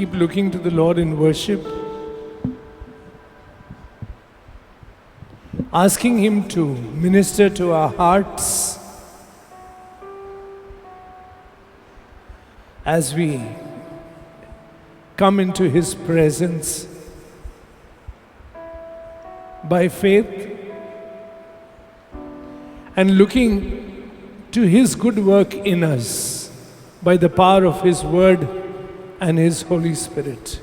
keep looking to the Lord in worship, asking Him to minister to our hearts as we come into His presence by faith and looking to His good work in us by the power of His Word and His Holy Spirit.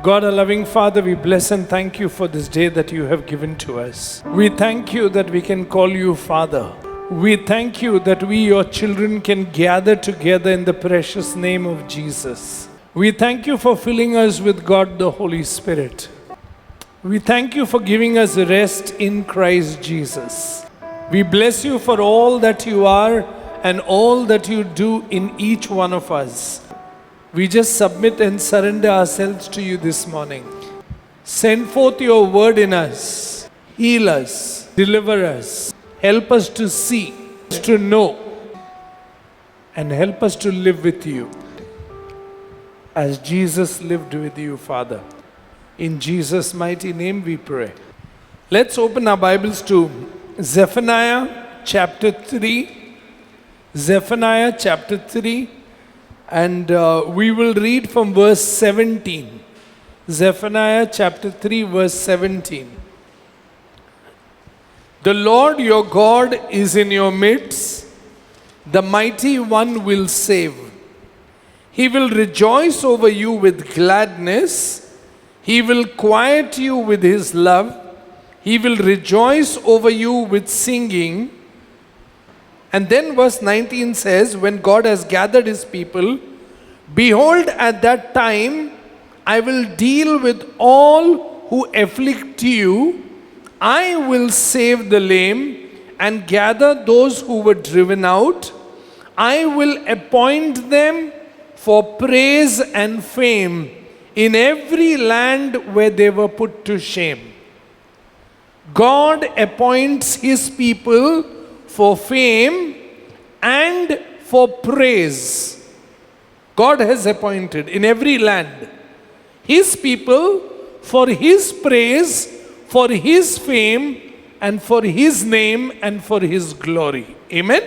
God, our loving Father, we bless and thank You for this day that You have given to us. We thank You that we can call You Father. We thank You that we, Your children, can gather together in the precious name of Jesus. We thank You for filling us with God the Holy Spirit. We thank You for giving us rest in Christ Jesus. We bless You for all that You are and all that You do in each one of us. We just submit and surrender ourselves to You this morning. Send forth Your word in us. Heal us. Deliver us. Help us to see, to know, and help us to live with You as Jesus lived with You, Father. In Jesus' mighty name we pray. Let's open our Bibles to Zephaniah chapter 3. Zephaniah chapter 3. And we will read from verse 17. Zephaniah chapter 3 verse 17. The Lord your God is in your midst. The mighty one will save. He will rejoice over you with gladness. He will quiet you with His love. He will rejoice over you with singing. And then verse 19 says, when God has gathered His people, behold, at that time I will deal with all who afflict you. I will save the lame and gather those who were driven out. I will appoint them for praise and fame in every land where they were put to shame. God appoints His people for fame and for praise. God has appointed in every land His people for His praise, for His fame, and for His name and for His glory. Amen?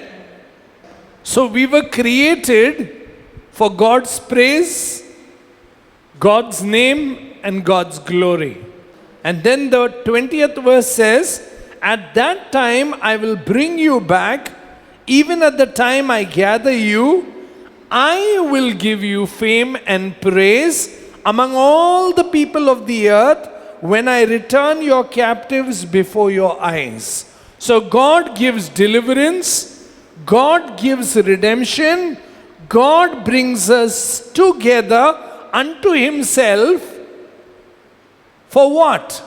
So we were created for God's praise, God's name, and God's glory. And then the 20th verse says, at that time I will bring you back, even at the time I gather you, I will give you fame and praise among all the people of the earth when I return your captives before your eyes. So God gives deliverance, God gives redemption, God brings us together unto Himself. For what?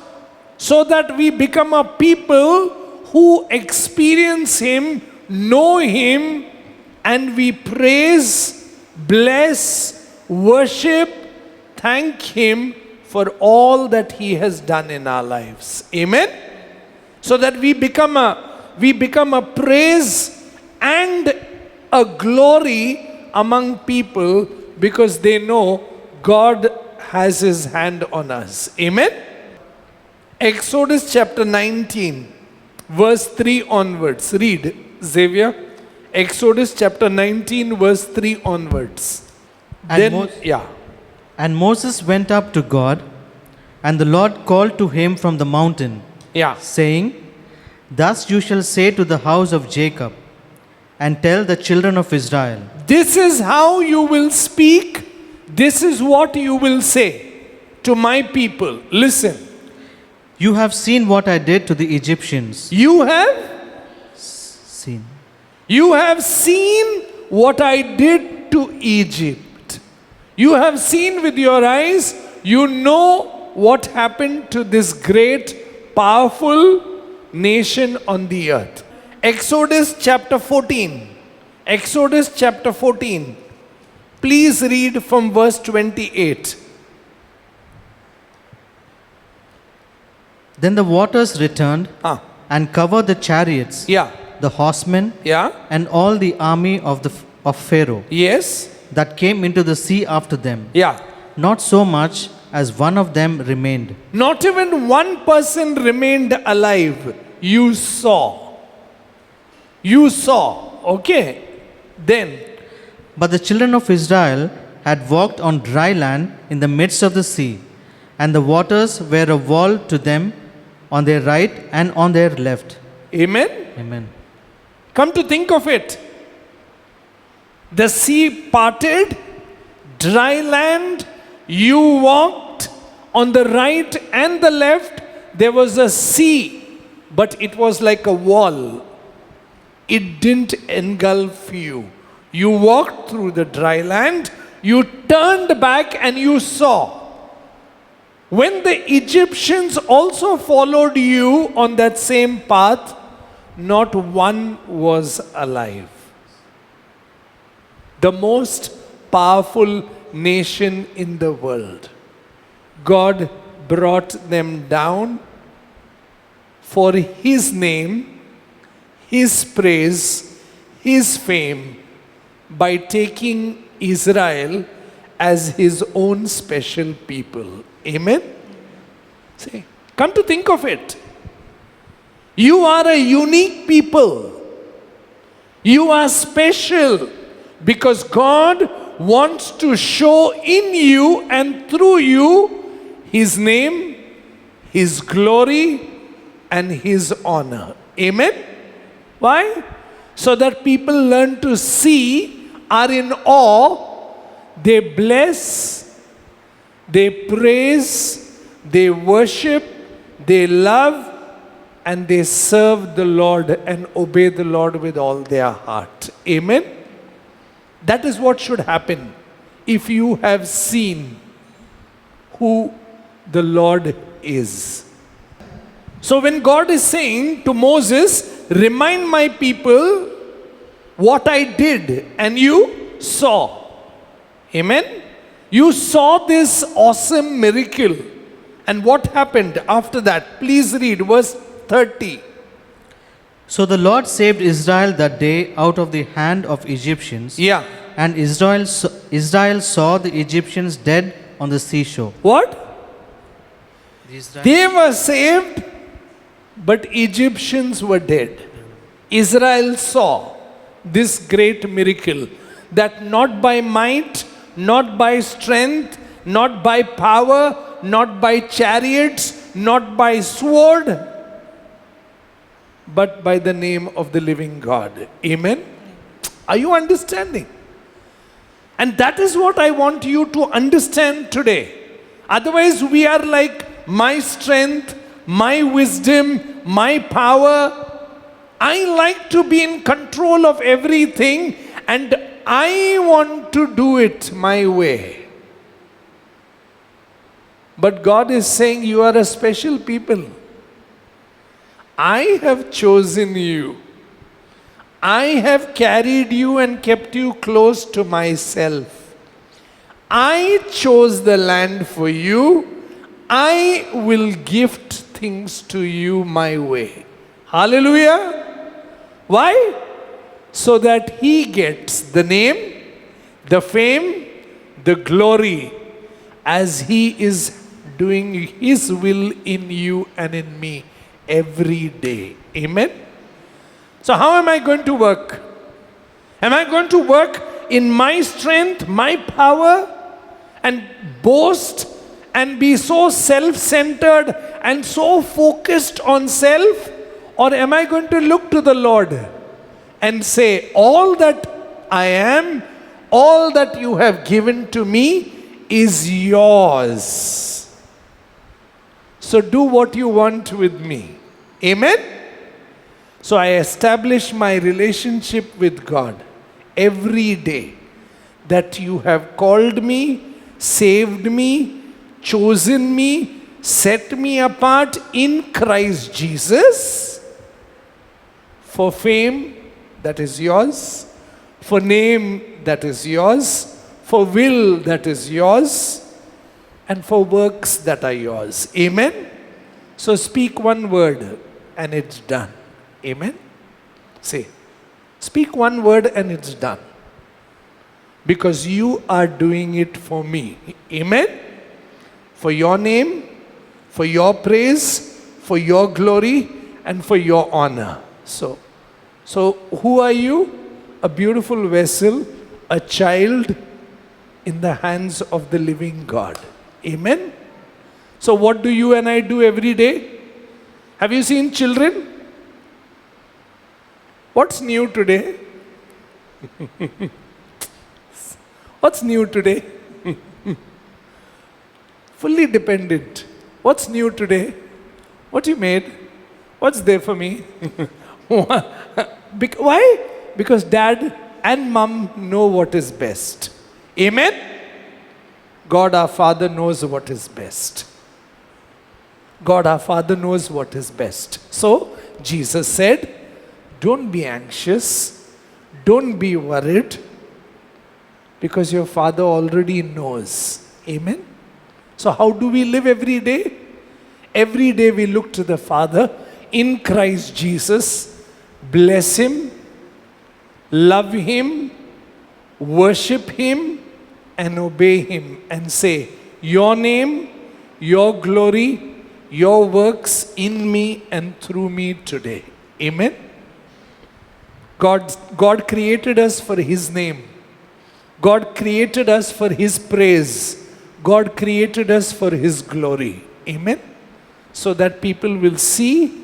So that we become a people who experience Him, know Him, and we praise, bless, worship, thank Him for all that He has done in our lives. Amen? So that we become a praise and a glory among people because they know God has His hand on us. Amen? Exodus chapter 19, verse 3 onwards. Read, Xavier. Exodus chapter 19, verse 3 onwards. And Moses went up to God, and the Lord called to him from the mountain, saying, thus you shall say to the house of Jacob, and tell the children of Israel. This is how you will speak. This is what you will say to my people. Listen. You have seen what I did to the Egyptians. You have seen. You have seen what I did to Egypt. You have seen with your eyes. You know what happened to this great, powerful nation on the earth. Exodus chapter 14. Exodus chapter 14. Please read from verse 28. Then the waters returned and covered the chariots, the horsemen, and all the army of Pharaoh. Yes. that came into the sea after them. Yeah. Not so much as one of them remained. Not even one person remained alive. You saw. You saw. Okay. Then. But the children of Israel had walked on dry land in the midst of the sea, and the waters were a wall to them on their right and on their left. Amen. Amen. Come to think of it. The sea parted, dry land, you walked on the right and the left. There was a sea, but it was like a wall. It didn't engulf you. You walked through the dry land, you turned back and you saw. When the Egyptians also followed you on that same path, not one was alive. The most powerful nation in the world. God brought them down for His name, His praise, His fame, by taking Israel as His own special people. Amen? See, come to think of it. You are a unique people. You are special because God wants to show in you and through you His name, His glory, and His honor. Amen? Why? So that people learn to see, are in awe, they bless, they praise, they worship, they love, and they serve the Lord and obey the Lord with all their heart. Amen? That is what should happen if you have seen who the Lord is. So when God is saying to Moses, remind my people what I did, and you saw. Amen? You saw this awesome miracle. And what happened after that? Please read verse 30. So the Lord saved Israel that day out of the hand of Egyptians. Yeah. And Israel saw the Egyptians dead on the seashore. What? They were saved, but Egyptians were dead. Israel saw this great miracle, that not by might, not by strength, not by power, not by chariots, not by sword, but by the name of the living God. Amen? Are you understanding? And that is what I want you to understand today. Otherwise, we are like, my strength, my wisdom, my power. I like to be in control of everything, and I want to do it my way. But God is saying, you are a special people. I have chosen you. I have carried you and kept you close to myself. I chose the land for you. I will gift things to you my way. Hallelujah. Why? So that He gets the name, the fame, the glory, as He is doing His will in you and in me every day. Amen? So how am I going to work? Am I going to work in my strength, my power, and boast and be so self-centered and so focused on self? Or am I going to look to the Lord and say, all that I am, all that you have given to me is yours. So do what you want with me. Amen? So I establish my relationship with God every day, that you have called me, saved me, chosen me, set me apart in Christ Jesus for fame that is yours, for name that is yours, for will that is yours, and for works that are yours. Amen? So speak one word and it's done. Amen? Say, speak one word and it's done. because you are doing it for me. Amen? For your name, for your praise, for your glory, and for your honor. So who are you? A beautiful vessel, a child in the hands of the living God. Amen? So what do you and I do every day? Have you seen children? What's new today? What's new today? Fully dependent. What's new today? What you made? What's there for me? Why? Because dad and mom know what is best. Amen? God our Father knows what is best. God our Father knows what is best. So, Jesus said, don't be anxious, don't be worried, because your Father already knows. Amen? So how do we live every day? Every day we look to the Father in Christ Jesus, bless Him, love Him, worship Him, and obey Him, and say, your name, your glory, your works in me and through me today. Amen? God created us for His name. God created us for His praise. God created us for His glory. Amen? So that people will see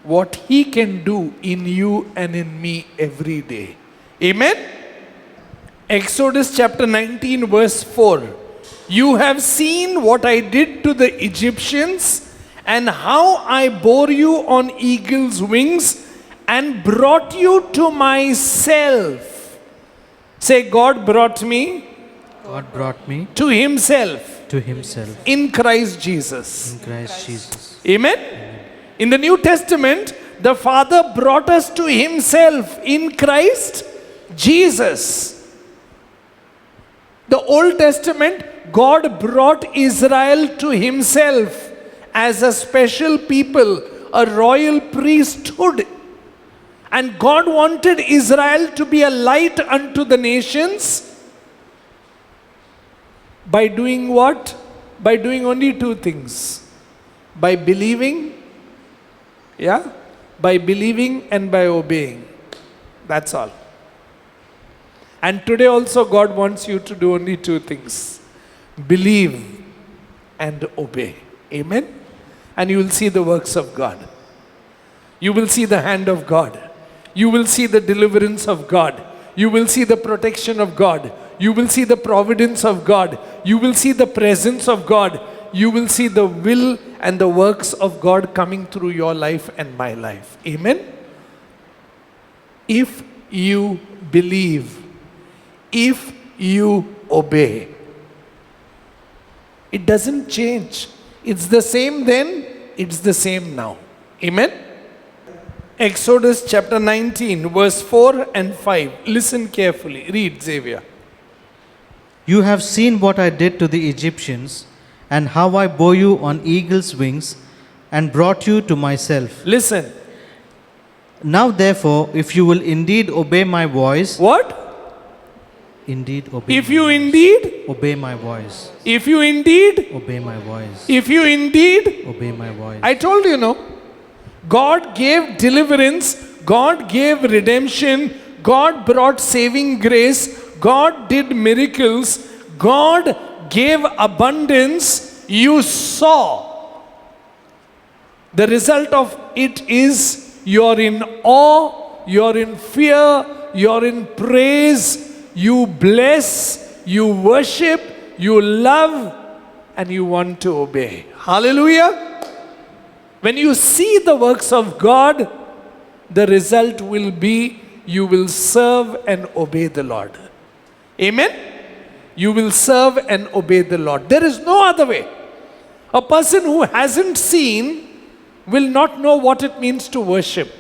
what He can do in you and in me every day. Amen? Exodus chapter 19 verse 4. You have seen what I did to the Egyptians and how I bore you on eagle's wings and brought you to myself. Say, God brought me. God brought me to Himself. to Himself. In Christ Jesus. In Christ Jesus. Amen? In the New Testament, the Father brought us to Himself in Christ Jesus. The Old Testament, God brought Israel to Himself as a special people, a royal priesthood. And God wanted Israel to be a light unto the nations by doing what? By doing only two things. By believing, by believing and by obeying. That's all. And today also God wants you to do only two things. Believe and obey. Amen? And you will see the works of God. You will see the hand of God. You will see the deliverance of God. You will see the protection of God. You will see the providence of God. You will see the presence of God. You will see the will and the works of God coming through your life and my life. Amen? If you believe, if you obey, it doesn't change. It's the same then, it's the same now. Amen? Exodus chapter 19, verse 4 and 5. Listen carefully. Read, Xavier. You have seen what I did to the Egyptians, and how I bore you on eagle's wings, and brought you to myself. Listen. Now therefore, if you will indeed obey my voice. What? Indeed obey. If you indeed obey my voice. If you indeed obey my voice. If you indeed obey my voice. I told you, no. God gave deliverance, God gave redemption, God brought saving grace, God did miracles, God gave abundance. You saw. The result of it is you're in awe, you're in fear, you're in praise, you bless, you worship, you love, and you want to obey. Hallelujah. When you see the works of God, the result will be you will serve and obey the Lord. Amen? You will serve and obey the Lord. There is no other way. A person who hasn't seen will not know what it means to worship.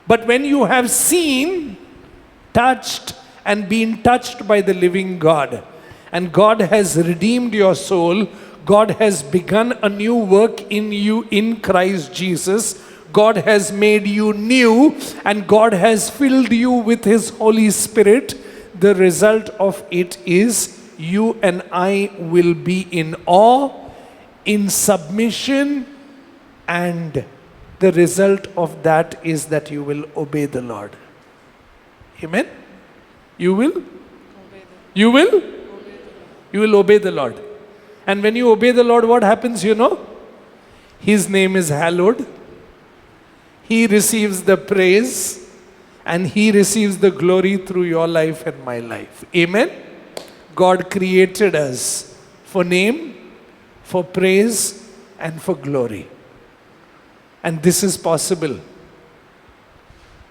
But when you have seen, touched, and been touched by the living God, and God has redeemed your soul, God has begun a new work in you in Christ Jesus. God has made you new, and God has filled you with His Holy Spirit. the result of it is you and I will be in awe, in submission, and the result of that is that you will obey the Lord. Amen? You will? You will? You will obey the Lord. And when you obey the Lord, what happens, you know? His name is hallowed. He receives the praise and He receives the glory through your life and my life. Amen? God created us for name, for praise, and for glory. And this is possible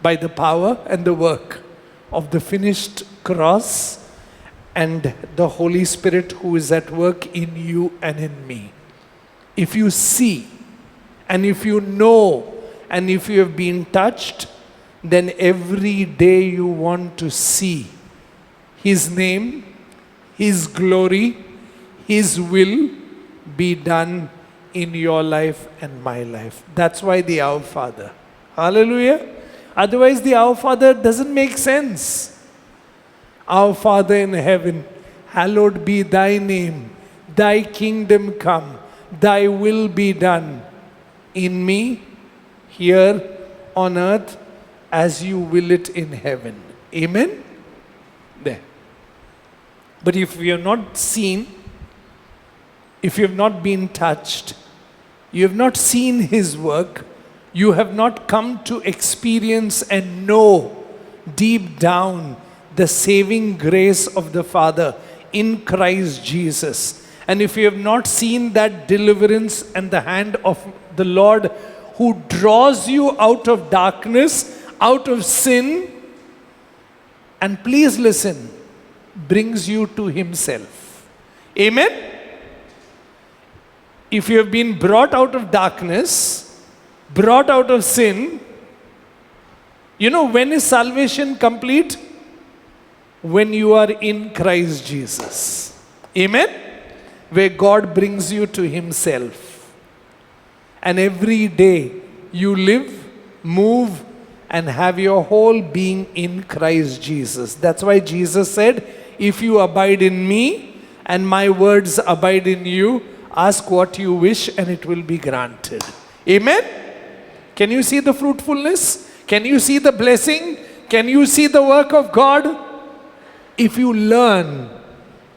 by the power and the work of the finished cross and the Holy Spirit who is at work in you and in me. If you see, and if you know, and if you have been touched, then every day you want to see His name, His glory, His will be done in your life and my life. That's why the Our Father. Hallelujah. Otherwise the Our Father doesn't make sense. Our Father in heaven, hallowed be thy name. Thy kingdom come. Thy will be done in me, here on earth, as you will it in heaven. Amen? There. But if you have not seen, if you have not been touched, you have not seen His work, you have not come to experience and know deep down the saving grace of the Father in Christ Jesus. And if you have not seen that deliverance and the hand of the Lord who draws you out of darkness, out of sin, and please listen, brings you to Himself. Amen? If you have been brought out of darkness, brought out of sin, you know when is salvation complete? When you are in Christ Jesus. Amen? Where God brings you to Himself. And every day you live, move, and have your whole being in Christ Jesus. That's why Jesus said, if you abide in me and my words abide in you, ask what you wish and it will be granted. Amen? Can you see the fruitfulness? Can you see the blessing? Can you see the work of God? If you learn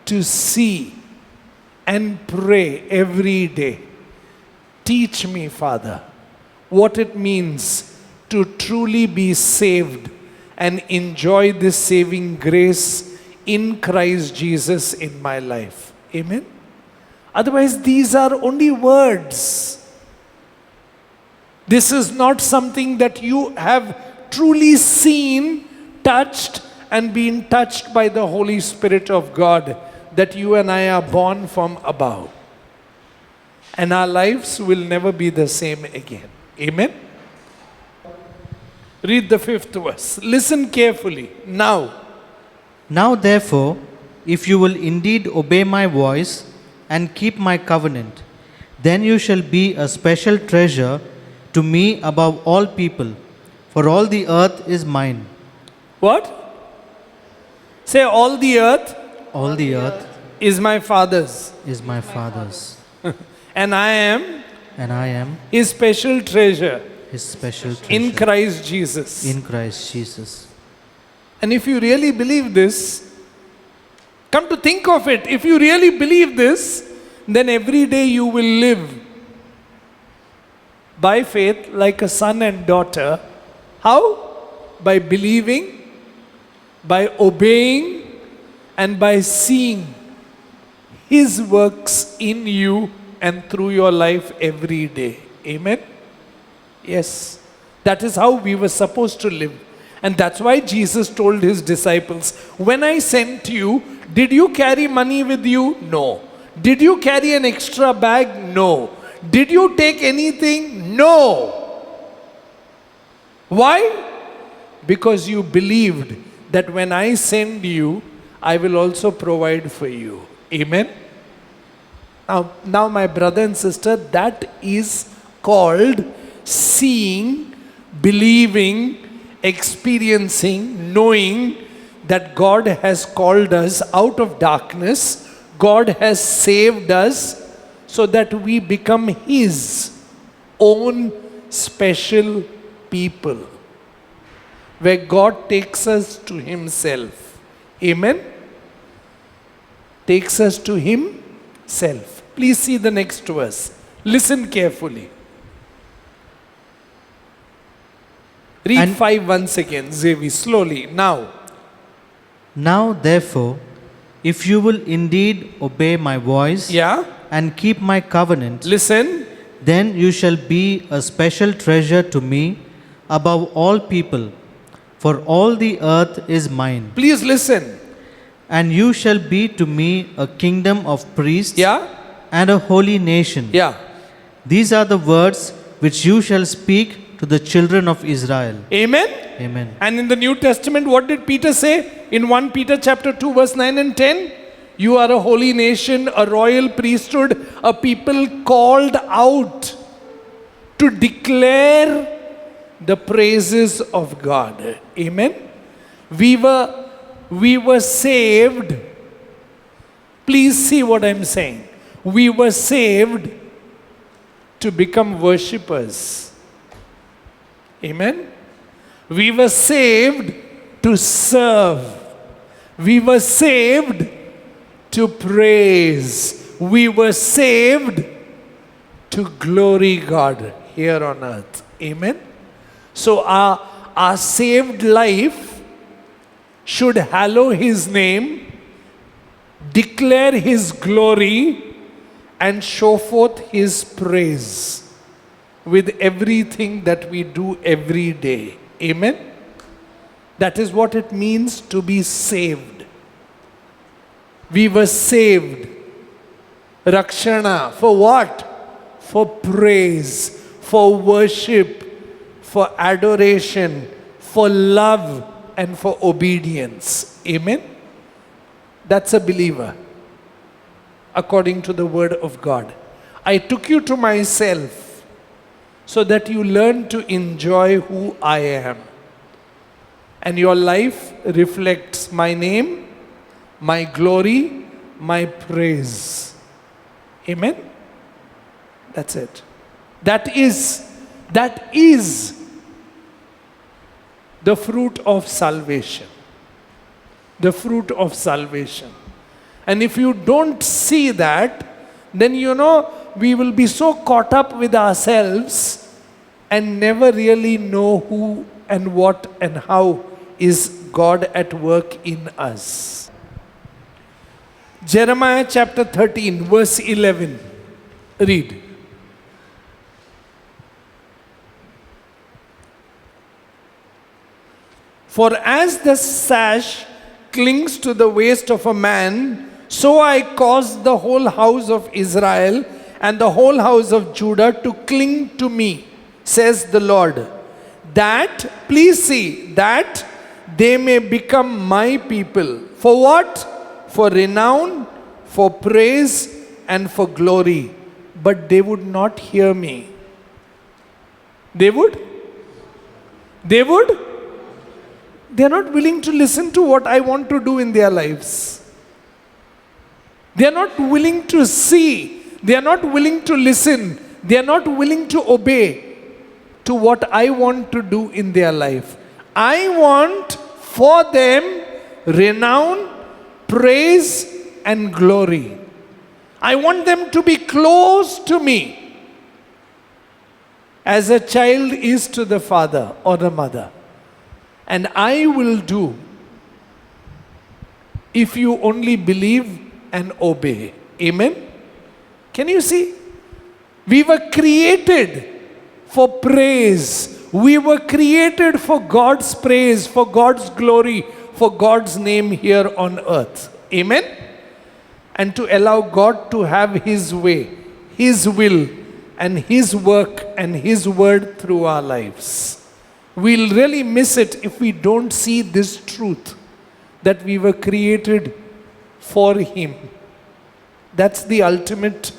to see and pray every day, teach me, Father, what it means to truly be saved and enjoy this saving grace in Christ Jesus in my life. Amen? Otherwise, these are only words. This is not something that you have truly seen, touched, and been touched by the Holy Spirit of God, that you and I are born from above. And our lives will never be the same again. Amen? Read the 5th verse. Listen carefully. Now, therefore, if you will indeed obey my voice and keep my covenant, then you shall be a special treasure to me above all people, for all the earth is mine. What? Say, all the earth. All the earth is my Father's. Is my Father's. And I am. And I am His special treasure. His special treasure. In Christ Jesus. In Christ Jesus. And if you really believe this, come to think of it, if you really believe this, then every day you will live by faith like a son and daughter. How? By believing, by obeying, and by seeing His works in you and through your life every day. Amen? Yes. That is how we were supposed to live. And that's why Jesus told His disciples, when I sent you, did you carry money with you? No. Did you carry an extra bag? No. Did you take anything? No. Why? Because you believed that when I send you, I will also provide for you. Amen? Now my brother and sister, that is called seeing, believing, experiencing, knowing that God has called us out of darkness. God has saved us so that we become His own special people, where God takes us to Himself. Amen? Takes us to Himself. Please see the next verse. Listen carefully. Read 5 once again, Zevi, slowly. Now therefore, if you will indeed obey my voice and keep my covenant, listen, then you shall be a special treasure to me above all people, for all the earth is mine. Please listen. And you shall be to me a kingdom of priests and a holy nation. These are the words which you shall speak to the children of Israel. Amen? Amen. And in the New Testament, what did Peter say? In 1 Peter chapter 2, verse 9 and 10, you are a holy nation, a royal priesthood, a people called out to declare the praises of God. Amen? We were saved. Please see what I'm saying. We were saved to become worshippers. Amen? We were saved to serve. We were saved to praise. We were saved to glory God here on earth. Amen? So our saved life should hallow His name, declare His glory, and show forth His praise with everything that we do every day. Amen? That is what it means to be saved. We were saved. Rakshana. For what? For praise, for worship, for adoration, for love, and for obedience. Amen? That's a believer, according to the word of God. I took you to myself so that you learn to enjoy who I am. And your life reflects my name, my glory, my praise. Amen? That's it. That is the fruit of salvation. The fruit of salvation. And if you don't see that, then we will be so caught up with ourselves and never really know who and what and how is God at work in us. Jeremiah chapter 13, verse 11. Read. For as the sash clings to the waist of a man, so I caused the whole house of Israel and the whole house of Judah to cling to me, says the Lord. That, please see, that they may become my people. For what? For renown, for praise, and for glory. But they would not hear me. They would? They would? They are not willing to listen to what I want to do in their lives. They are not willing to see. They are not willing to listen. They are not willing to obey to what I want to do in their life. I want for them renown, praise, and glory. I want them to be close to me as a child is to the father or the mother. And I will do if you only believe and obey. Amen? Can you see? We were created for praise. We were created for God's praise, for God's glory, for God's name here on earth. Amen? And to allow God to have His way, His will, and His work and His word through our lives. We'll really miss it if we don't see this truth that we were created for Him. That's the ultimate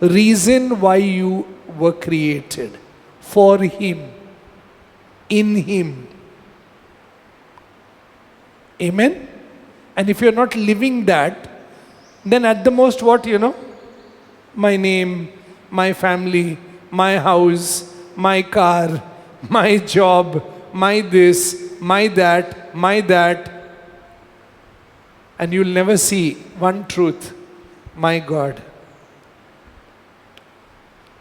reason why you were created, for Him. in Him. Amen? And if you're not living that, then at the most what, my name, my family, my house, my car, my job, my this, my that. And you'll never see one truth, my God.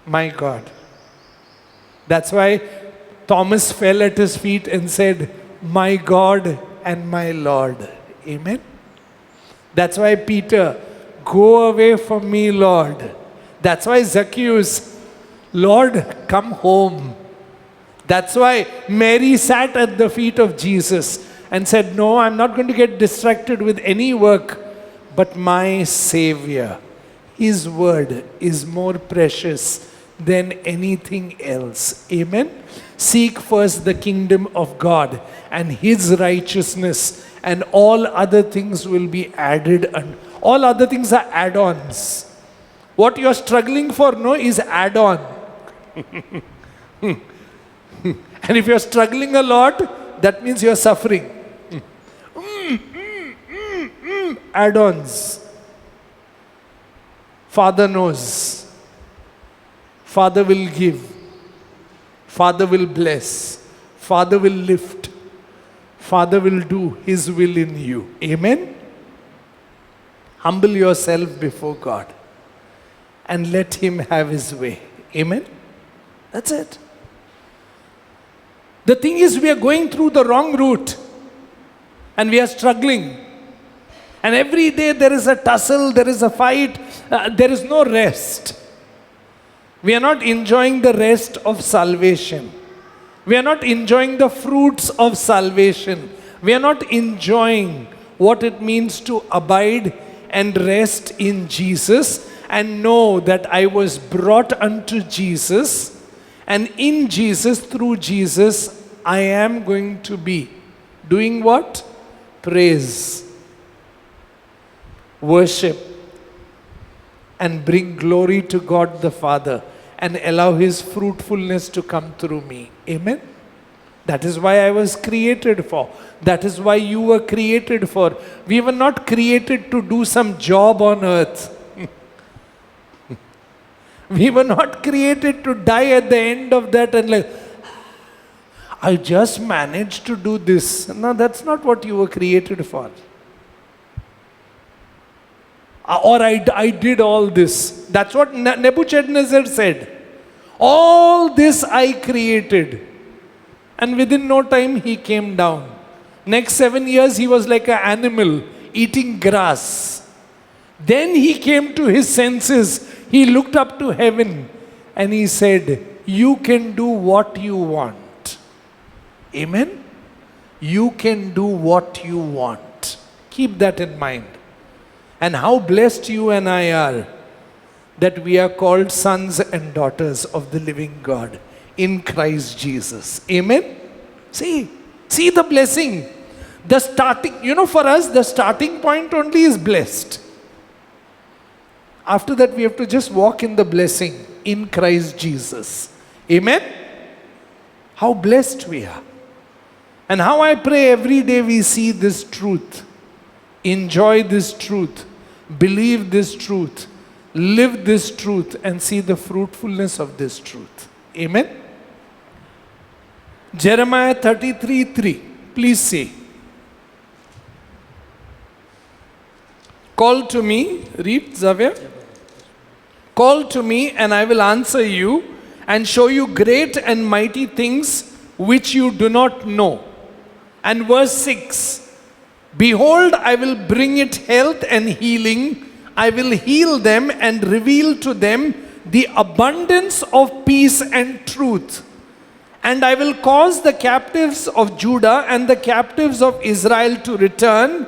My God. That's why Thomas fell at His feet and said, my God and my Lord. Amen? That's why Peter, go away from me, Lord. That's why Zacchaeus, Lord, come home. That's why Mary sat at the feet of Jesus and said, no, I'm not going to get distracted with any work, but my Savior. His word is more precious than anything else. Amen? Seek first the kingdom of God and His righteousness, and all other things will be added. And all other things are add-ons. What you're struggling for, is add-on. And if you're struggling a lot, that means you're suffering. Add-ons. Father knows. Father will give. Father will bless. Father will lift. Father will do His will in you. Amen? Humble yourself before God and let Him have His way. Amen? That's it. The thing is, we are going through the wrong route and we are struggling. And every day there is a tussle, there is a fight, there is no rest. We are not enjoying the rest of salvation. We are not enjoying the fruits of salvation. We are not enjoying what it means to abide and rest in Jesus and know that I was brought unto Jesus, and in Jesus, through Jesus, I am going to be doing what? Praise, worship, and bring glory to God the Father and allow His fruitfulness to come through me. Amen? That is why I was created for. That is why you were created for. We were not created to do some job on earth. We were not created to die at the end of that and I just managed to do this. No, that's not what you were created for. Or I did all this. That's what Nebuchadnezzar said. All this I created. And within no time he came down. Next 7 years he was like an animal eating grass. Then he came to his senses. He looked up to heaven and he said, you can do what you want. Amen? You can do what you want. Keep that in mind. And how blessed you and I are that we are called sons and daughters of the living God in Christ Jesus. Amen? See the blessing. The starting, for us, the starting point only is blessed. After that, we have to just walk in the blessing in Christ Jesus. Amen? How blessed we are. And how I pray every day we see this truth, enjoy this truth, believe this truth, live this truth, and see the fruitfulness of this truth. Amen? Jeremiah 33:3. Please see. Call to me, read Xavier. Call to me and I will answer you and show you great and mighty things which you do not know. And verse 6, behold, I will bring it health and healing. I will heal them and reveal to them the abundance of peace and truth. And I will cause the captives of Judah and the captives of Israel to return,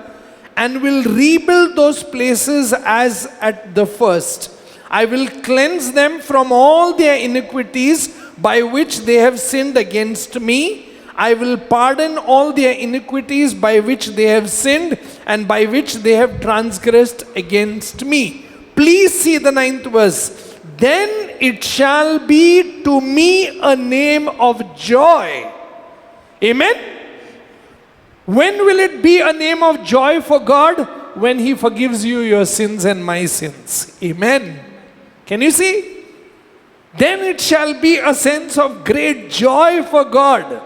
and will rebuild those places as at the first. I will cleanse them from all their iniquities by which they have sinned against me. I will pardon all their iniquities by which they have sinned and by which they have transgressed against me. Please see the 9th verse. Then it shall be to me a name of joy Amen? When will it be a name of joy for God? When He forgives you your sins and my sins. Amen. Can you see? Then it shall be a sense of great joy for God.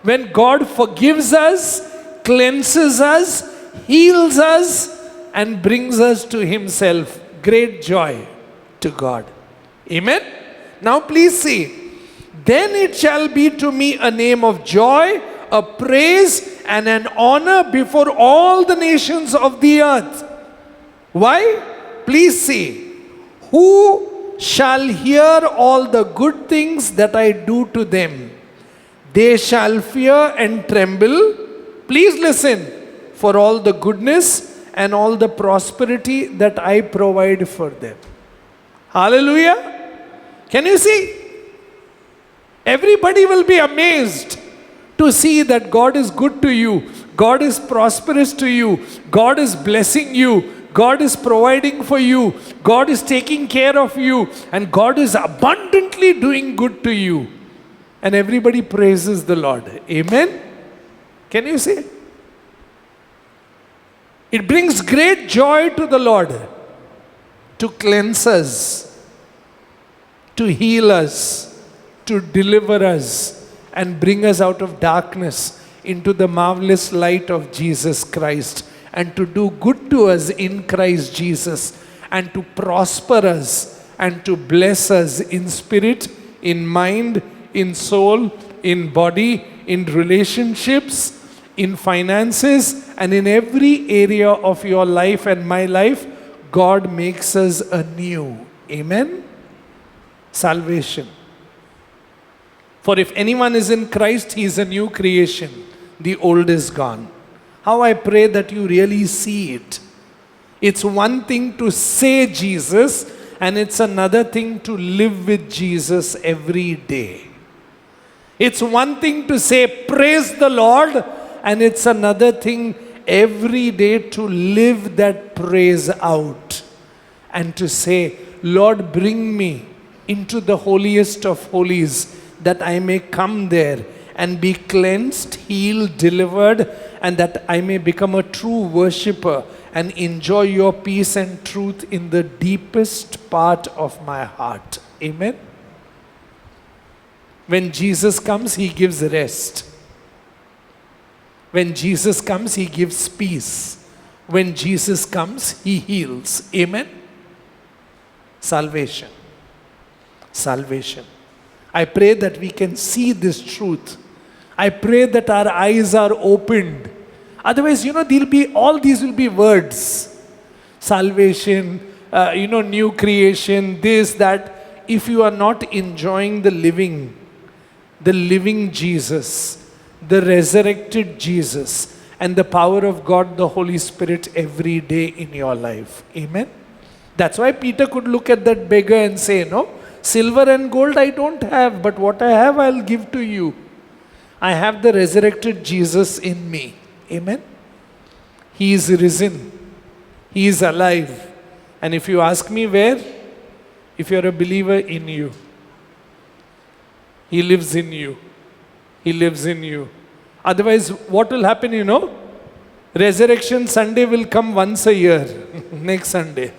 When God forgives us, cleanses us, heals us, and brings us to Himself. Great joy to God. Amen? Now please see. Then it shall be to me a name of joy, a praise, and an honor before all the nations of the earth. Why? Please see. Who shall hear all the good things that I do to them? They shall fear and tremble. Please listen. For all the goodness and all the prosperity that I provide for them. Hallelujah. Can you see? Everybody will be amazed to see that God is good to you. God is prosperous to you. God is blessing you. God is providing for you. God is taking care of you. And God is abundantly doing good to you. And everybody praises the Lord. Amen? Can you see? It brings great joy to the Lord to cleanse us, to heal us, to deliver us, and bring us out of darkness into the marvelous light of Jesus Christ, and to do good to us in Christ Jesus, and to prosper us, and to bless us in spirit, in mind, in soul, in body, in relationships, in finances, and in every area of your life and my life. God makes us anew. Amen? Salvation. For if anyone is in Christ, he is a new creation. The old is gone. How I pray that you really see it. It's one thing to say Jesus, and it's another thing to live with Jesus every day. It's one thing to say, praise the Lord, and it's another thing every day to live that praise out. And to say, Lord, bring me into the holiest of holies, that I may come there and be cleansed, healed, delivered, and that I may become a true worshipper and enjoy your peace and truth in the deepest part of my heart. Amen? When Jesus comes, He gives rest. When Jesus comes, He gives peace. When Jesus comes, He heals. Amen? Salvation. Salvation. I pray that we can see this truth. I pray that our eyes are opened. Otherwise, all these will be words. Salvation, new creation, this, that. If you are not enjoying the living Jesus, the resurrected Jesus, and the power of God, the Holy Spirit, every day in your life. Amen? That's why Peter could look at that beggar and say, no, silver and gold I don't have, but what I have I'll give to you. I have the resurrected Jesus in me. Amen? He is risen. He is alive. And if you ask me where, if you're a believer, in you. He lives in you. He lives in you. Otherwise, what will happen, Resurrection Sunday will come once a year. Next Sunday.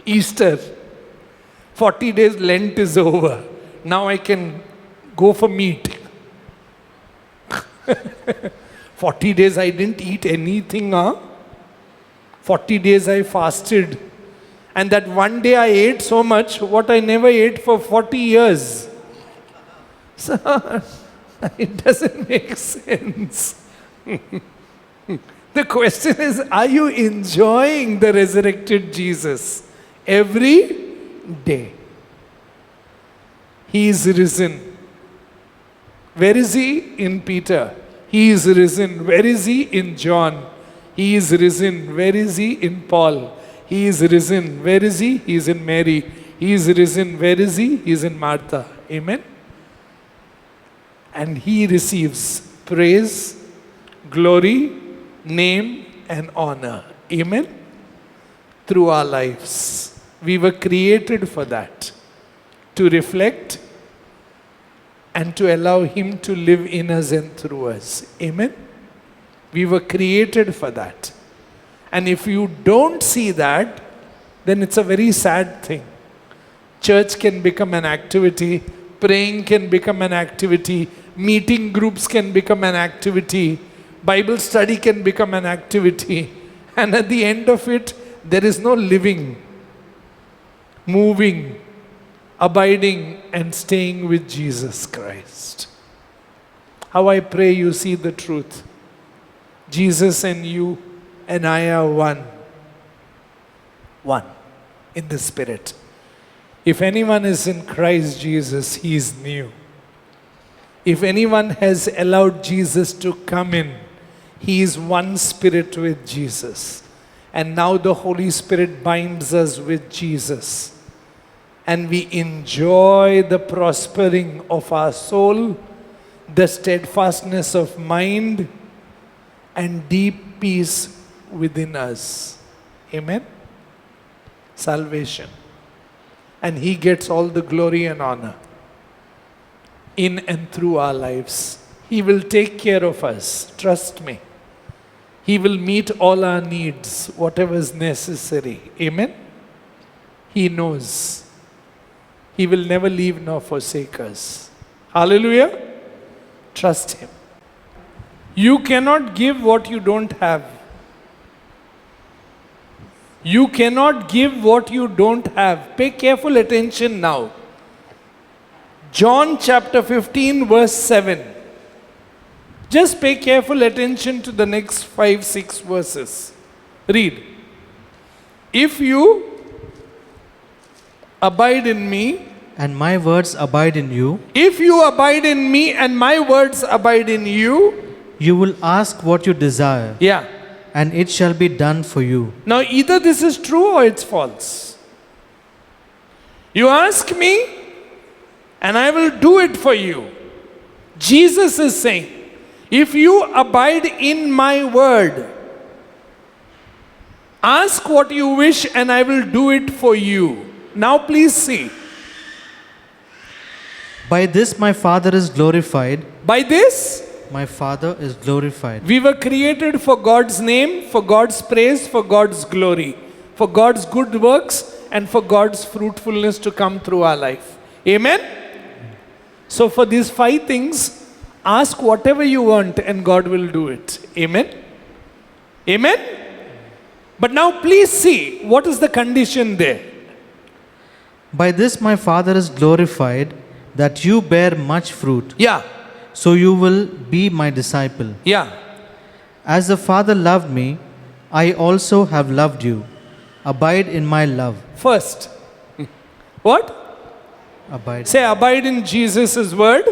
Easter. 40 days Lent is over. Now I can go for meat. 40 days I didn't eat anything. 40 days I fasted. And that one day I ate so much, what I never ate for 40 years. So, it doesn't make sense. The question is, are you enjoying the resurrected Jesus every day? He is risen. Where is He? In Peter. He is risen. Where is He? In John. He is risen. Where is He? In Paul. He is risen. Where is He? He is in Mary. He is risen. Where is He? He is in Martha. Amen? And He receives praise, glory, name, and honor. Amen? Through our lives. We were created for that. To reflect and to allow Him to live in us and through us. Amen? We were created for that. And if you don't see that, then it's a very sad thing. Church can become an activity, praying can become an activity, meeting groups can become an activity, Bible study can become an activity, and at the end of it, there is no living, moving, abiding, and staying with Jesus Christ. How I pray you see the truth. Jesus and you and I are one. One in the Spirit. If anyone is in Christ Jesus, he is new. If anyone has allowed Jesus to come in, he is one spirit with Jesus. And now the Holy Spirit binds us with Jesus. And we enjoy the prospering of our soul, the steadfastness of mind, and deep peace within us. Amen? Salvation. And He gets all the glory and honor in and through our lives. He will take care of us. Trust me. He will meet all our needs, whatever is necessary. Amen? He knows. He will never leave nor forsake us. Hallelujah. Trust Him. You cannot give what you don't have. You cannot give what you don't have. Pay careful attention now. John chapter 15 verse 7. Just pay careful attention to the next 5-6 verses. Read. If you abide in me, and my words abide in you, if you abide in me and my words abide in you, you will ask what you desire. Yeah. And it shall be done for you. Now either this is true or it's false. You ask me and I will do it for you. Jesus is saying, if you abide in my word, ask what you wish and I will do it for you. Now please see. By this my Father is glorified. By this? My Father is glorified. We were created for God's name, for God's praise, for God's glory, for God's good works, and for God's fruitfulness to come through our life. Amen? So for these 5 things, ask whatever you want and God will do it. Amen? Amen? But now please see, what is the condition there? By this my Father is glorified, that you bear much fruit. Yeah. So you will be my disciple. Yeah. As the Father loved me, I also have loved you. Abide in my love. First. What? Abide. Say, abide in Jesus' word.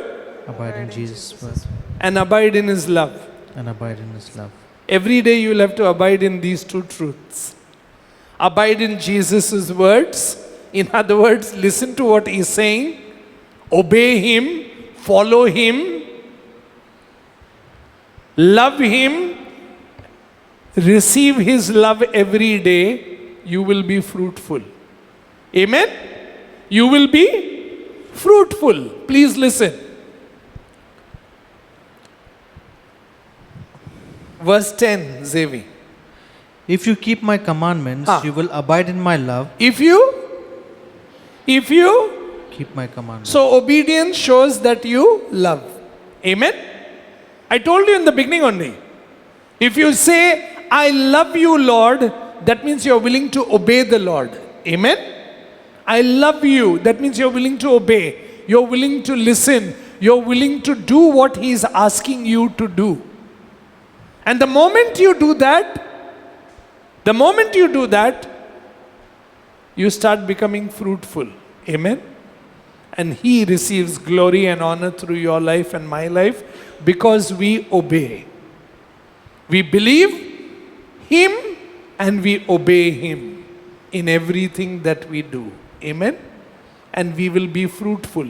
Abide in Jesus' word. And abide in His love. And abide in His love. Every day you will have to abide in these 2 truths. Abide in Jesus' words. In other words, listen to what He's saying. Obey Him. Follow Him. Love Him. Receive His love every day. You will be fruitful. Amen? You will be fruitful. Please listen. Verse 10, Zevi. If you keep my commandments, you will abide in my love. If you keep my commandments. So obedience shows that you love. Amen? I told you in the beginning only. If you say, I love you, Lord, that means you're willing to obey the Lord. Amen? I love you. That means you're willing to obey. You're willing to listen. You're willing to do what He is asking you to do. And the moment you do that, you start becoming fruitful. Amen? And He receives glory and honor through your life and my life because we obey. We believe Him and we obey Him in everything that we do. Amen? And we will be fruitful.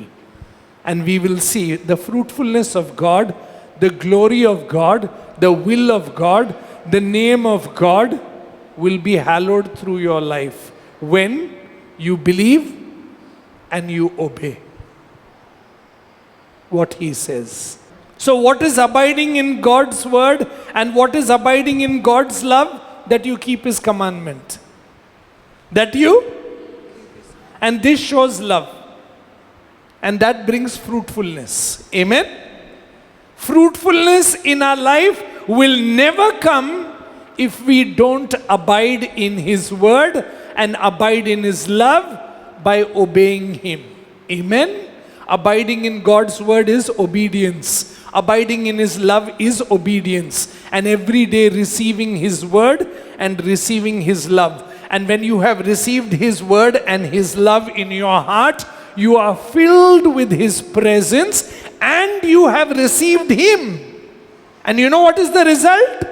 And we will see the fruitfulness of God, the glory of God, the will of God, the name of God will be hallowed through your life when you believe and you obey. what he says. So what is abiding in God's word and what is abiding in God's love? That you keep his commandment. And this shows love. And that brings fruitfulness. Amen? Fruitfulness in our life will never come if we don't abide in his word and abide in his love by obeying him. Amen? Abiding in God's word is obedience. Abiding in his love is obedience. And every day receiving his word and receiving his love. And when you have received his word and his love in your heart, you are filled with his presence and you have received him. And you know what is the result?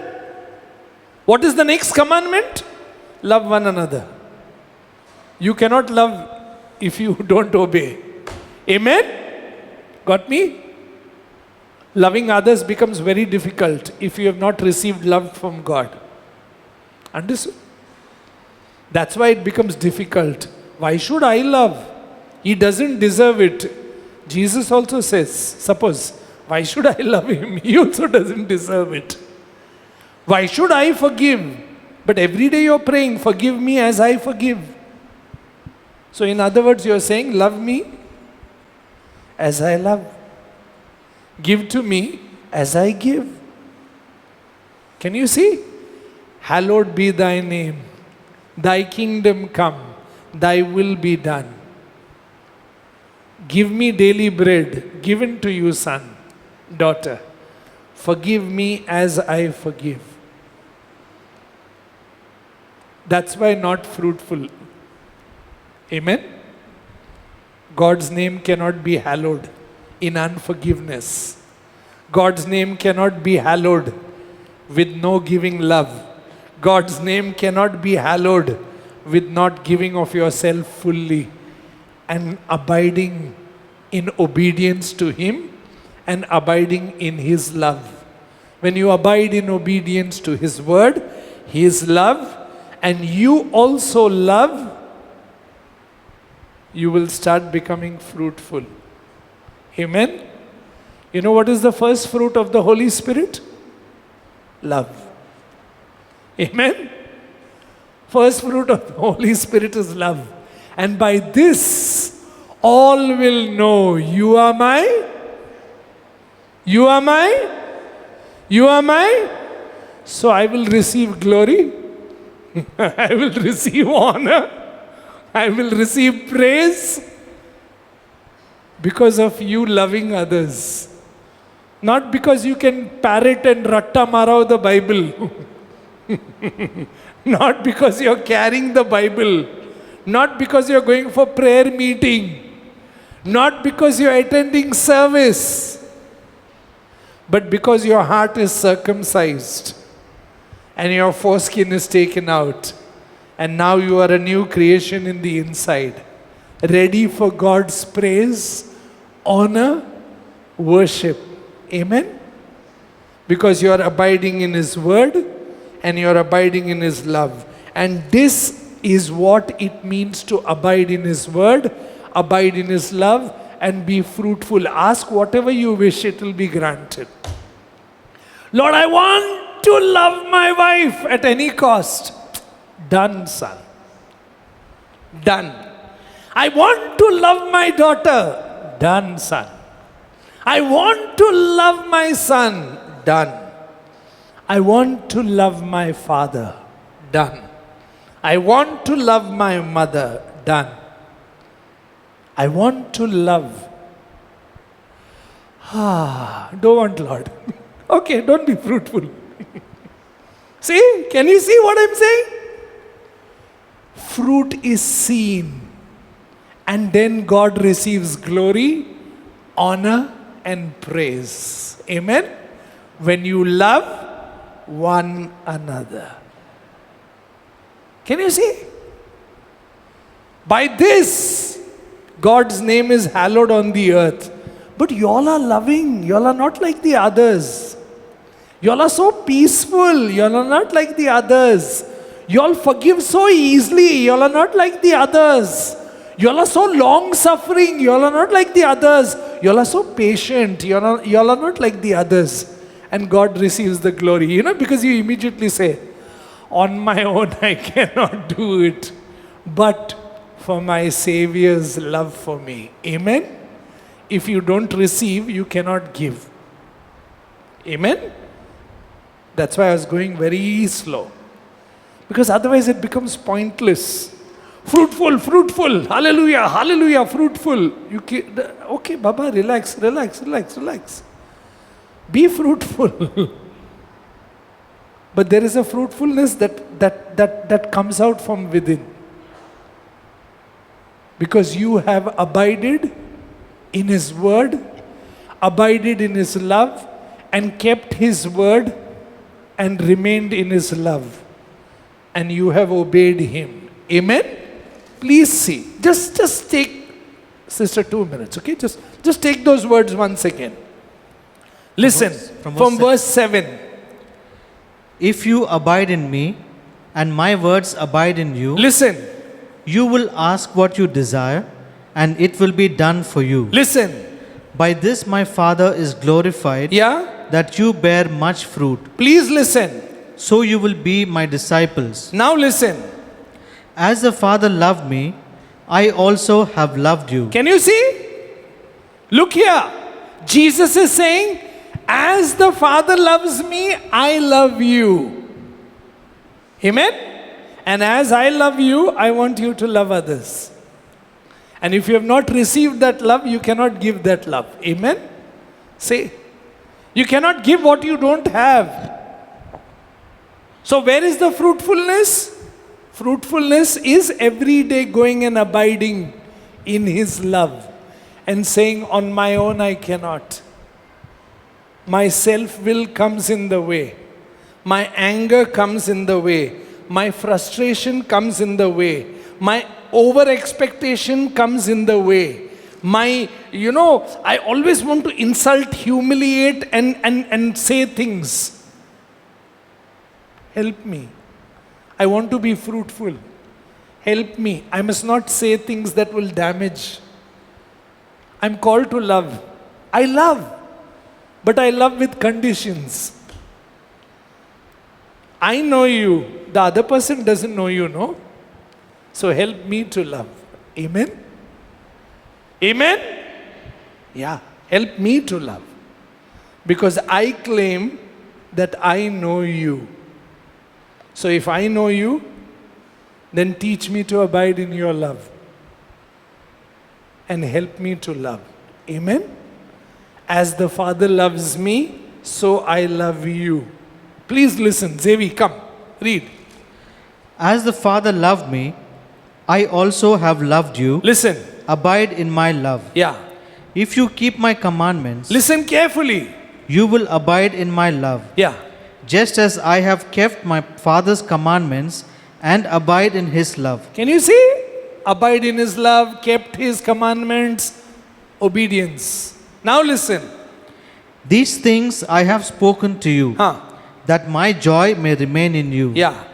What is the next commandment? Love one another. You cannot love if you don't obey. Amen? Got me? Loving others becomes very difficult if you have not received love from God. Understood? That's why it becomes difficult. Why should I love? He doesn't deserve it. Jesus also says, suppose, why should I love him? He also doesn't deserve it. Why should I forgive? But every day you're praying, forgive me as I forgive. So in other words, you're saying, love me as I love. Give to me as I give. Can you see? Hallowed be thy name. Thy kingdom come. Thy will be done. Give me daily bread given to you, son, daughter. Forgive me as I forgive. That's why not fruitful. Amen? God's name cannot be hallowed in unforgiveness. God's name cannot be hallowed with no giving love. God's name cannot be hallowed with not giving of yourself fully and abiding in obedience to him and abiding in his love. When you abide in obedience to his word, his love, and you also love, you will start becoming fruitful. Amen? You know what is the first fruit of the Holy Spirit? Love. Amen? First fruit of the Holy Spirit is love. And by this, all will know you are my, you are my, you are my. So I will receive glory. I will receive honor. I will receive praise because of you loving others. Not because you can parrot and ratta marao the Bible. Not because you're carrying the Bible. Not because you're going for prayer meeting. Not because you're attending service. But because your heart is circumcised. And your foreskin is taken out. And now you are a new creation in the inside. Ready for God's praise, honor, worship. Amen? Because you are abiding in his word and you are abiding in his love. And this is what it means to abide in his word, abide in his love, and be fruitful. Ask whatever you wish, it will be granted. Lord, I want to love my wife at any cost. Done, son. Done. I want to love my daughter. Done, son. I want to love my son. Done. I want to love my father. Done. I want to love my mother. Done. I want to love. Don't want, Lord. Okay, don't be fruitful. See? Can you see what I'm saying? Fruit is seen. And then God receives glory, honor, and praise. Amen? When you love one another. Can you see? By this, God's name is hallowed on the earth. But y'all are loving. Y'all are not like the others. Y'all are so peaceful. Y'all are not like the others. Y'all forgive so easily. Y'all are not like the others. You all are so long suffering. You all are not like the others. You all are so patient. You all are not like the others. And God receives the glory. You know, because you immediately say, on my own I cannot do it. But for my Savior's love for me. Amen? If you don't receive, you cannot give. Amen? That's why I was going very slow. Because otherwise it becomes pointless. Fruitful, fruitful, hallelujah, hallelujah, fruitful. Okay, Baba, relax. Be fruitful. But there is a fruitfulness that comes out from within. Because you have abided in His word, abided in His love, and kept His word and remained in His love. And you have obeyed Him. Amen? Please see. Just take, sister, 2 minutes, okay? Just take those words once again. Listen, from verse 7. If you abide in me, and my words abide in you, listen. You will ask what you desire, and it will be done for you. Listen. By this my Father is glorified, that you bear much fruit. Please listen. So you will be my disciples. Now listen. As the Father loved me, I also have loved you. Can you see? Look here. Jesus is saying, as the Father loves me, I love you. Amen? And as I love you, I want you to love others. And if you have not received that love, you cannot give that love. Amen? Say, you cannot give what you don't have. So where is the fruitfulness? Fruitfulness is every day going and abiding in His love and saying, on my own I cannot. My self-will comes in the way. My anger comes in the way. My frustration comes in the way. My over-expectation comes in the way. I always want to insult, humiliate, and say things. Help me. I want to be fruitful. Help me. I must not say things that will damage. I'm called to love. I love. But I love with conditions. I know you. The other person doesn't know you, no? So help me to love. Amen? Amen? Yeah. Help me to love. Because I claim that I know you. So if I know you, then teach me to abide in your love. And help me to love. Amen? As the Father loves me, so I love you. Please listen. Zevi, come. Read. As the Father loved me, I also have loved you. Listen. Abide in my love. Yeah. If you keep my commandments, listen carefully. You will abide in my love. Yeah. Just as I have kept my Father's commandments and abide in His love. Can you see? Abide in His love, kept His commandments, obedience. Now listen. These things I have spoken to you, that my joy may remain in you. Yeah.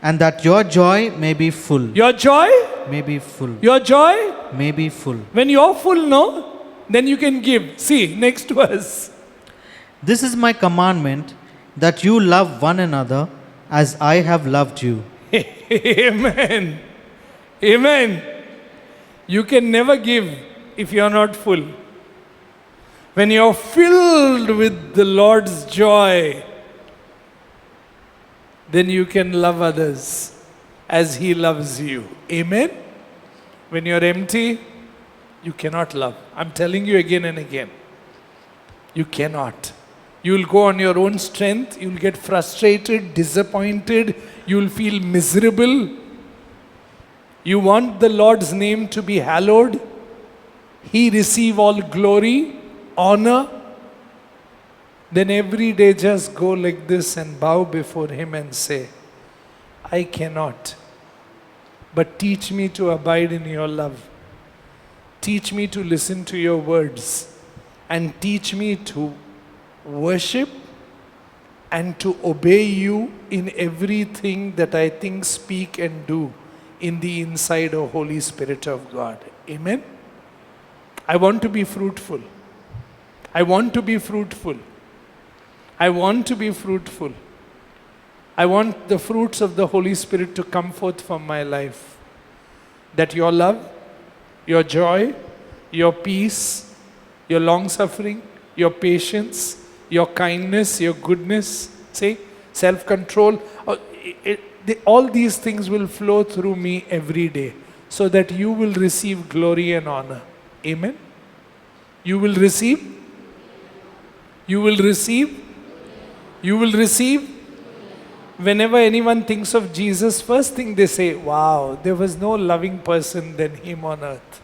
And that your joy may be full. Your joy? May be full. Your joy? May be full. When you're full, no? Then you can give. See, next verse. This is my commandment, that you love one another as I have loved you. Amen. Amen. You can never give if you're not full. When you're filled with the Lord's joy, then you can love others as He loves you. Amen? When you're empty, you cannot love. I'm telling you again and again. You cannot. You will go on your own strength. You will get frustrated, disappointed. You will feel miserable. You want the Lord's name to be hallowed. He receive all glory, honor. Then every day just go like this and bow before Him and say, I cannot. But teach me to abide in your love. Teach me to listen to your words. And teach me to worship and to obey you in everything that I think, speak and do. in the inside, O Holy Spirit of God. Amen. I want to be fruitful. I want to be fruitful. I want to be fruitful. I want the fruits of the Holy Spirit to come forth from my life. That your love, your joy, your peace, your long-suffering, your patience, your kindness, your goodness, say, self-control, all these things will flow through me every day so that you will receive glory and honor. Amen. You will receive. You will receive. You will receive. Whenever anyone thinks of Jesus, first thing they say, wow, there was no loving person than him on earth.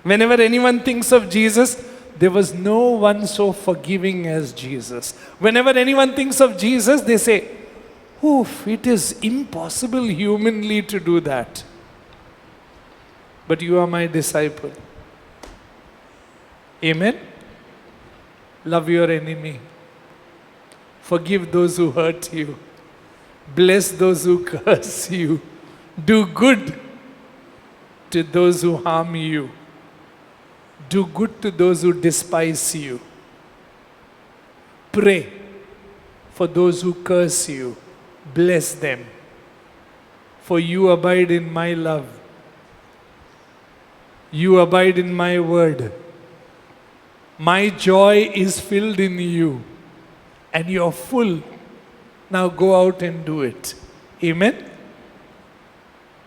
Whenever anyone thinks of Jesus, there was no one so forgiving as Jesus. Whenever anyone thinks of Jesus, they say, oof, it is impossible humanly to do that. But you are my disciple. Amen. Love your enemy. Forgive those who hurt you. Bless those who curse you. Do good to those who harm you. Do good to those who despise you. Pray for those who curse you. Bless them. For you abide in my love. You abide in my word. My joy is filled in you. And you're full. Now go out and do it. Amen?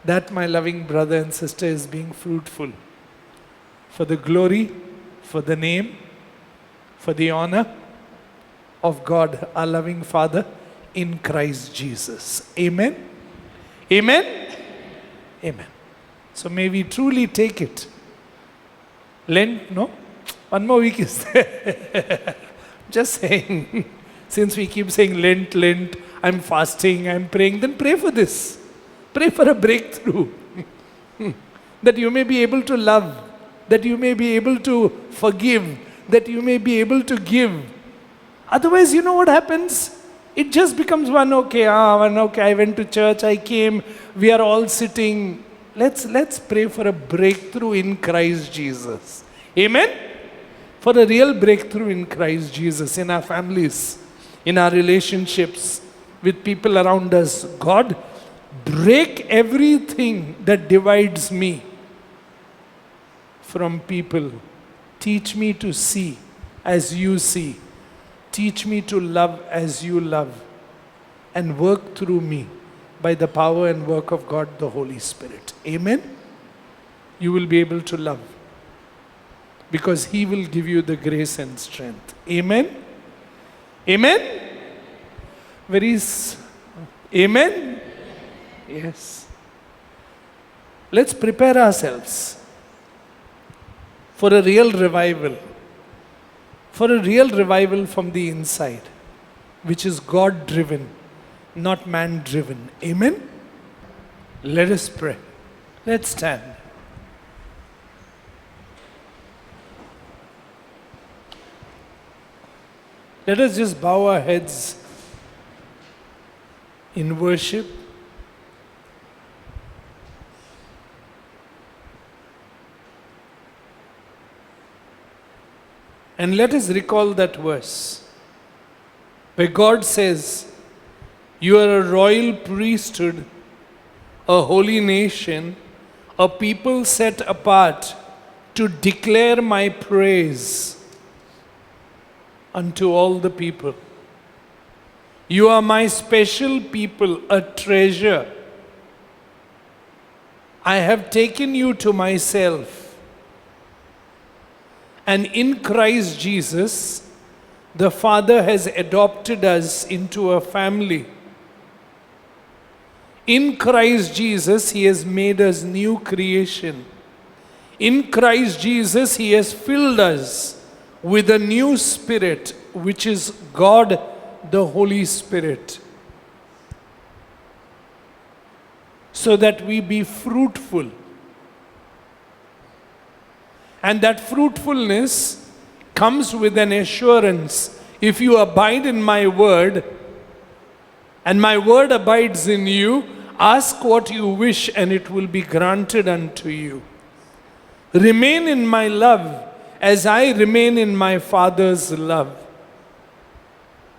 That, my loving brother and sister, is being fruitful. For the glory, for the name, for the honor of God, our loving Father, in Christ Jesus. Amen? Amen? Amen. So may we truly take it. Lent, no? One more week is there. Just saying. Since we keep saying Lent, Lent, I'm fasting, I'm praying, then pray for this. Pray for a breakthrough. That you may be able to love, that you may be able to forgive, that you may be able to give. Otherwise, you know what happens? It just becomes one okay, I went to church, I came, we are all sitting. Let's pray for a breakthrough in Christ Jesus. Amen? For a real breakthrough in Christ Jesus, in our families, in our relationships with people around us. God, break everything that divides me from people. Teach me to see as you see. Teach me to love as you love. And work through me by the power and work of God, the Holy Spirit. Amen? You will be able to love. Because He will give you the grace and strength. Amen? Amen? Amen? Yes. Let's prepare ourselves for a real revival. For a real revival from the inside, which is God-driven, not man-driven. Amen? Let us pray. Let's stand. Let us just bow our heads in worship. And let us recall that verse where God says, you are a royal priesthood, a holy nation, a people set apart to declare my praise unto all the people. You are my special people, a treasure. I have taken you to myself. And in Christ Jesus, the Father has adopted us into a family. In Christ Jesus, He has made us new creation. In Christ Jesus, He has filled us with a new spirit, which is God, the Holy Spirit, so that we be fruitful. And that fruitfulness comes with an assurance. If you abide in my word, and my word abides in you, Ask what you wish, and it will be granted unto you. Remain in my love as I remain in my Father's love.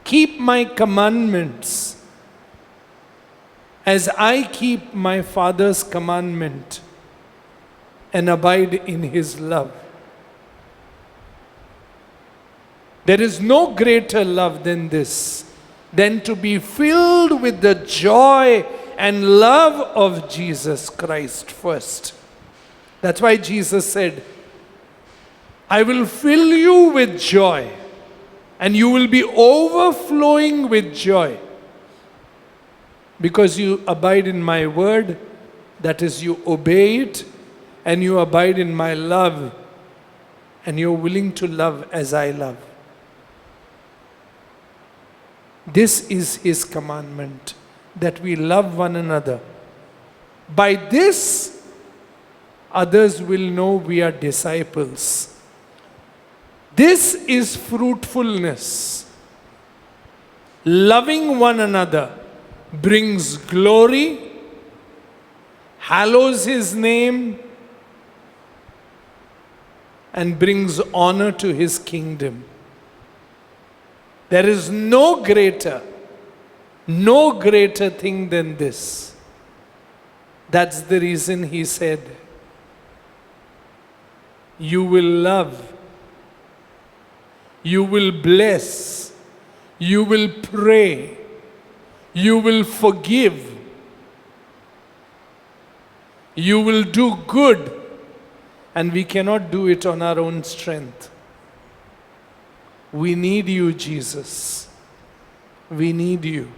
Keep my commandments as I keep my Father's commandment and abide in his love. There is no greater love than this, than to be filled with the joy and love of Jesus Christ first. That's why Jesus said, I will fill you with joy, and you will be overflowing with joy, because you abide in my word, that is, you obey it, and you abide in my love, and you're willing to love as I love. This is his commandment, that we love one another. By this, others will know we are disciples. This is fruitfulness. Loving one another brings glory, hallows his name, and brings honor to his kingdom. There is no greater thing than this. That's the reason he said, you will love, you will bless, you will pray, you will forgive, you will do good, and we cannot do it on our own strength. We need you, Jesus. We need you.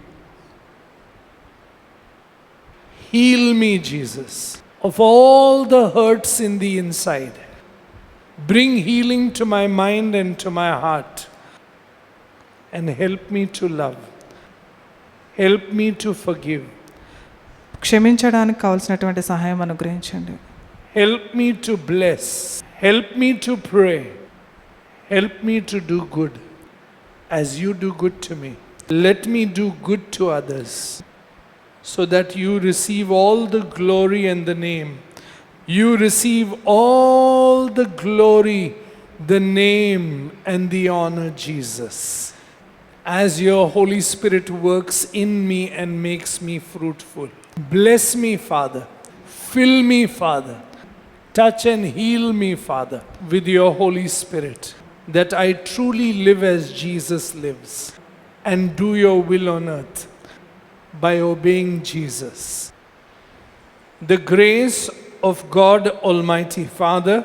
Heal me, Jesus, of all the hurts in the inside. Bring healing to my mind and to my heart. And help me to love. Help me to forgive. క్షమించడానికి కావాల్సినటువంటి సహాయం అనుగ్రహించండి. Help me to bless. Help me to pray. Help me to do good as you do good to me. Let me do good to others so that you receive all the glory and the name. You receive all the glory, the name, and the honor, Jesus. As your Holy Spirit works in me and makes me fruitful. Bless me, Father. Fill me, Father. Touch and heal me, Father, with your Holy Spirit, that I truly live as Jesus lives and do your will on earth by obeying Jesus. The grace of God Almighty Father,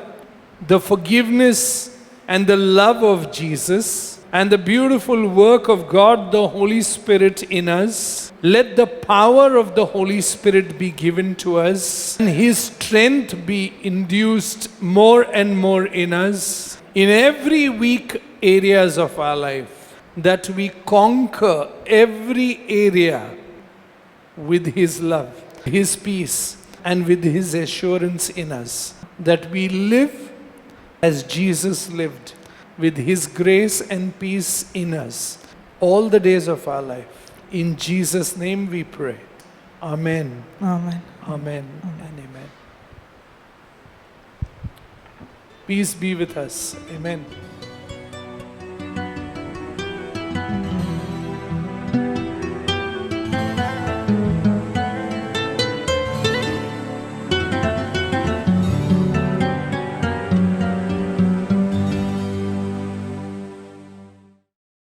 the forgiveness and the love of Jesus, and the beautiful work of God the Holy Spirit in us, let the power of the Holy Spirit be given to us, and his strength be induced more and more in us, in every weak areas of our life, that we conquer every area with his love, his peace, and with his assurance in us, that we live as Jesus lived, with his grace and peace in us all the days of our life. In Jesus' name we pray. Amen. Amen. Amen. And amen. Peace be with us. Amen.